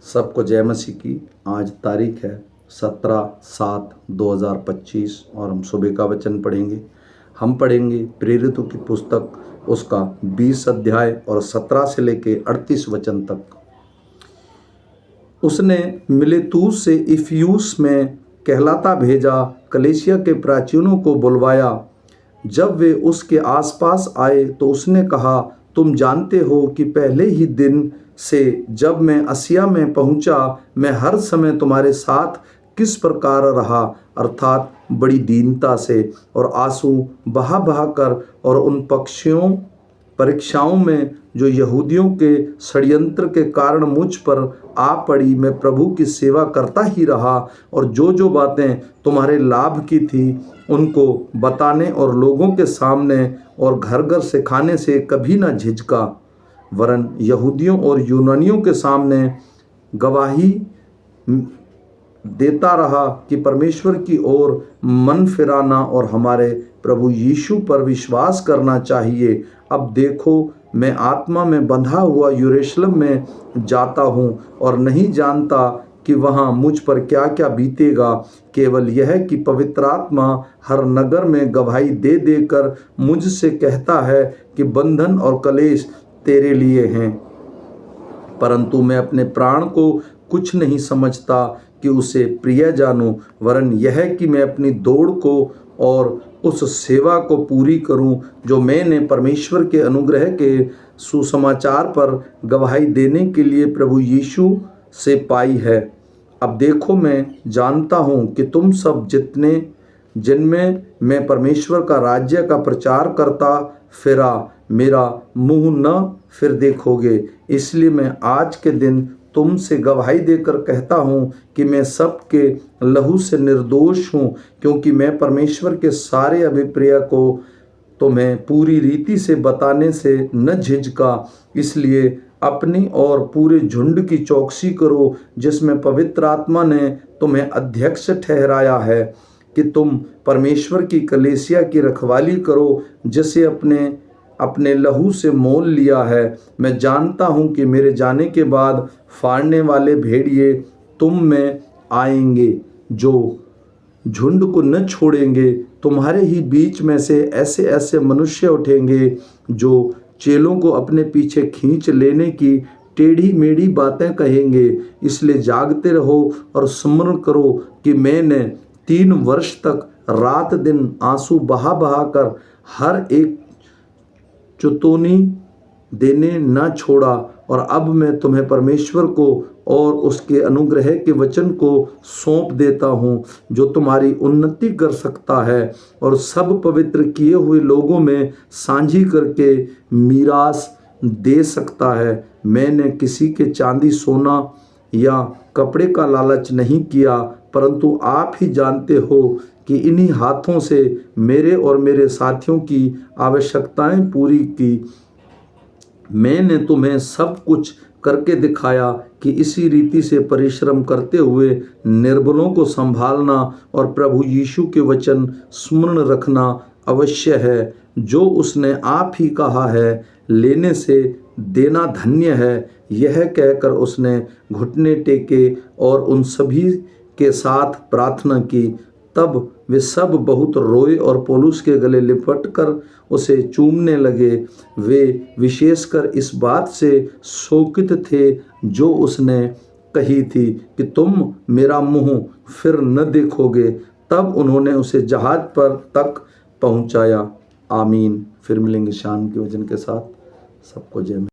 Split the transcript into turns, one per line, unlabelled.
सबको जय मसीह की। आज तारीख है 17/7/2025 और हम सुबह का वचन पढ़ेंगे। हम पढ़ेंगे प्रेरितों की पुस्तक उसका 20 अध्याय और 17 से लेके 38 वचन तक। उसने मिलेतूस से इफियुस में कहलाता भेजा, कलीसिया के प्राचीनों को बुलवाया। जब वे उसके आसपास आए तो उसने कहा, तुम जानते हो कि पहले ही दिन से जब मैं आसिया में पहुंचा, मैं हर समय तुम्हारे साथ किस प्रकार रहा, अर्थात बड़ी दीनता से और आंसू बहा बहा कर, और उन परीक्षाओं में जो यहूदियों के षड्यंत्र के कारण मुझ पर आ पड़ी। मैं प्रभु की सेवा करता ही रहा और जो जो बातें तुम्हारे लाभ की थी उनको बताने और लोगों के सामने और घर घर सिखाने से कभी न झिझका, वरन यहूदियों और यूनानियों के सामने गवाही देता रहा कि परमेश्वर की ओर मन फिराना और हमारे प्रभु यीशु पर विश्वास करना चाहिए। अब देखो, मैं आत्मा में बंधा हुआ यरूशलेम में जाता हूँ और नहीं जानता कि वहाँ मुझ पर क्या क्या बीतेगा। केवल यह कि पवित्र आत्मा हर नगर में गवाही दे देकर मुझसे कहता है कि बंधन और कलेश तेरे लिए हैं, परंतु मैं अपने प्राण को कुछ नहीं समझता कि उसे प्रिय जानूं, वरन यह कि मैं अपनी दौड़ को और उस सेवा को पूरी करूं जो मैंने परमेश्वर के अनुग्रह के सुसमाचार पर गवाही देने के लिए प्रभु यीशु से पाई है। अब देखो, मैं जानता हूं कि तुम सब जिनमें मैं परमेश्वर का राज्य का प्रचार करता फिरा, मेरा मुंह न फिर देखोगे। इसलिए मैं आज के दिन तुमसे गवाही देकर कहता हूँ कि मैं सबके लहू से निर्दोष हूँ, क्योंकि मैं परमेश्वर के सारे अभिप्राय को तुम्हें पूरी रीति से बताने से न झिझका। इसलिए अपनी और पूरे झुंड की चौकसी करो, जिसमें पवित्र आत्मा ने तुम्हें अध्यक्ष ठहराया है, कि तुम परमेश्वर की कलीसिया की रखवाली करो, जिसे अपने लहू से मोल लिया है। मैं जानता हूँ कि मेरे जाने के बाद फाड़ने वाले भेड़िए तुम में आएंगे, जो झुंड को न छोड़ेंगे। तुम्हारे ही बीच में से ऐसे ऐसे मनुष्य उठेंगे जो चेलों को अपने पीछे खींच लेने की टेढ़ी मेढ़ी बातें कहेंगे। इसलिए जागते रहो और स्मरण करो कि मैंने 3 वर्ष तक रात दिन आंसू बहा बहा कर हर एक चुतौनी देने न छोड़ा, और अब मैं तुम्हें परमेश्वर को और उसके अनुग्रह के वचन को सौंप देता हूँ, जो तुम्हारी उन्नति कर सकता है और सब पवित्र किए हुए लोगों में साझी करके मीरास दे सकता है। मैंने किसी के चांदी सोना या कपड़े का लालच नहीं किया, परंतु आप ही जानते हो कि इन्हीं हाथों से मेरे और मेरे साथियों की आवश्यकताएं पूरी की। मैंने तुम्हें सब कुछ करके दिखाया कि इसी रीति से परिश्रम करते हुए निर्बलों को संभालना और प्रभु यीशु के वचन स्मरण रखना अवश्य है, जो उसने आप ही कहा है, लेने से देना धन्य है। यह कहकर उसने घुटने टेके और उन सभी के साथ प्रार्थना की। तब वे सब बहुत रोए और पौलुस के गले लिपटकर उसे चूमने लगे। वे विशेषकर इस बात से शोकित थे जो उसने कही थी कि तुम मेरा मुंह फिर न देखोगे। तब उन्होंने उसे जहाज पर तक पहुंचाया। आमीन। फिर मिलेंगे शाम के वचन के साथ। सबको जय।